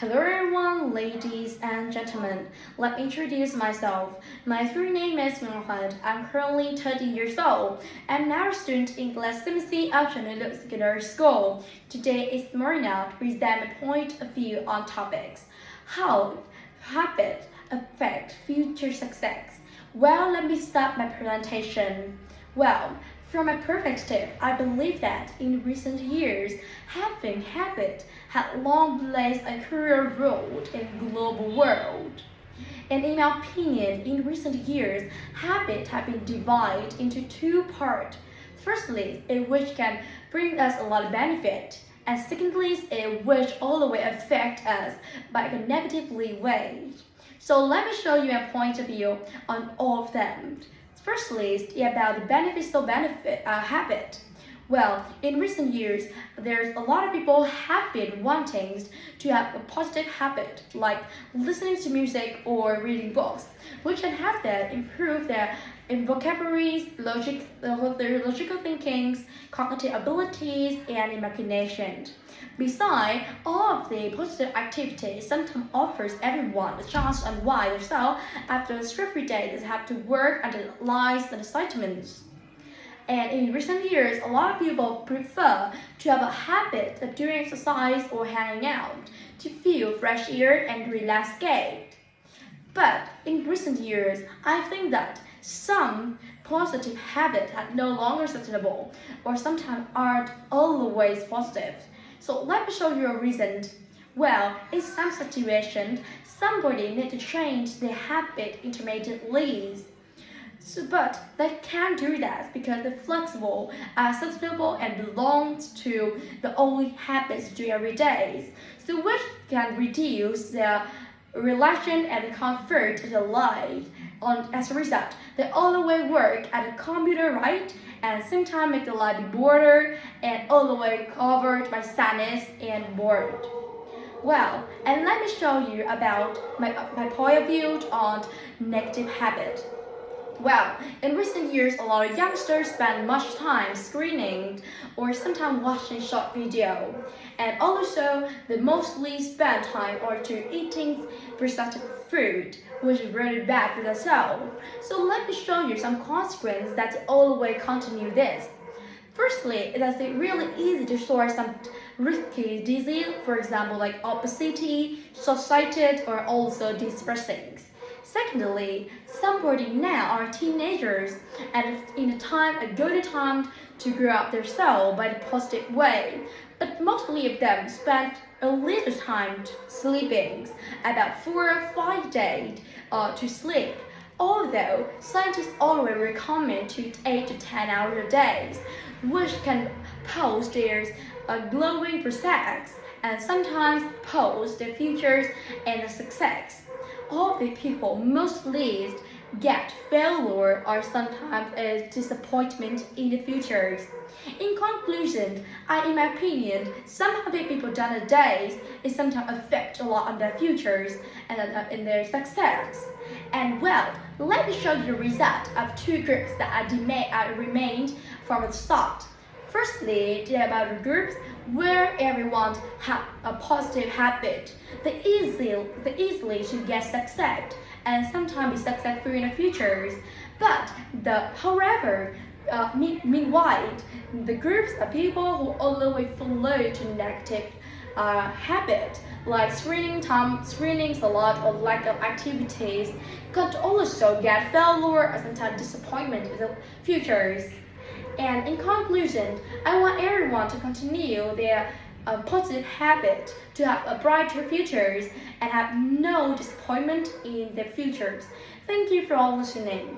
Hello everyone, ladies and gentlemen. Let me introduce myself. My full name is Minghwan. I'm currently 13 years old. I'm now a student in class 7C of Cheniluk Secondary School. Today is Marina to present a point of view on topics. How habits affect future success. Well, let me start my presentation. Well, from my perspective, I believe that in recent years, having habit had long played a crucial role in the global world. And in my opinion, in recent years, habits have been divided into two parts. Firstly, which can bring us a lot of benefit, and secondly, which all the way affect us by a negatively way. So let me show you a point of view on all of them. Firstly, about the benefits of habit. Well, in recent years, there's a lot of people have been wanting to have a positive habit, like listening to music or reading books, which can have them improve their vocabularies, their logical thinkings, cognitive abilities, and imagination. Besides, all of the positive activities sometimes offers everyone a chance to unwind themselves after a stressful day that have to work under lies and excitements. And in recent years, a lot of people prefer to have a habit of doing exercise or hanging out to feel fresh air and relaxed state. But in recent years, I think that some positive habits are no longer sustainable or sometimes aren't always positive. So let me show you a reason. Well, in some situations, somebody needs to change their habit intermittently. But they can't do that because they're flexible, are sustainable, and belongs to the only habits to do every day. So which can reduce their relaxation and comfort of their life. As a result, they always work at a computer, right? And sometimes make the life be bored and all the way covered by sadness and bored. Well, and let me show you about my point of view on negative habit. Well, in recent years, a lot of youngsters spend much time screening or sometimes watching short video. And also, they mostly spend time to eating processed food, which is really bad for themselves. So let me show you some consequences that always continue this. Firstly, it is really easy to store some risky disease, for example, like obesity, short-sighted, or also depressing. Secondly, somebody now are teenagers and in a good time to grow up themselves by the positive way. But mostly of them spend a little time sleeping, about 4 or 5 days to sleep. Although scientists always recommend to 8 to 10 hours a day, which can pose their glowing prospects and sometimes pose their futures and success. All the people mostly get failure or sometimes a disappointment in the future. In conclusion, in my opinion, some of the people done nowadays is sometimes affect a lot on their futures and in their success. And well, let me show you the result of two groups that remained from the start. Firstly, they are about the groups where everyone have a positive habit. They easily should get success and sometimes be successful in the future. But meanwhile, the groups of people who always follow to negative habit like screenings a lot or lack of activities could also get failure or sometimes disappointment in the futures. And in conclusion, I want everyone to continue their positive habit to have a brighter futures and have no disappointment in their futures. Thank you for all listening.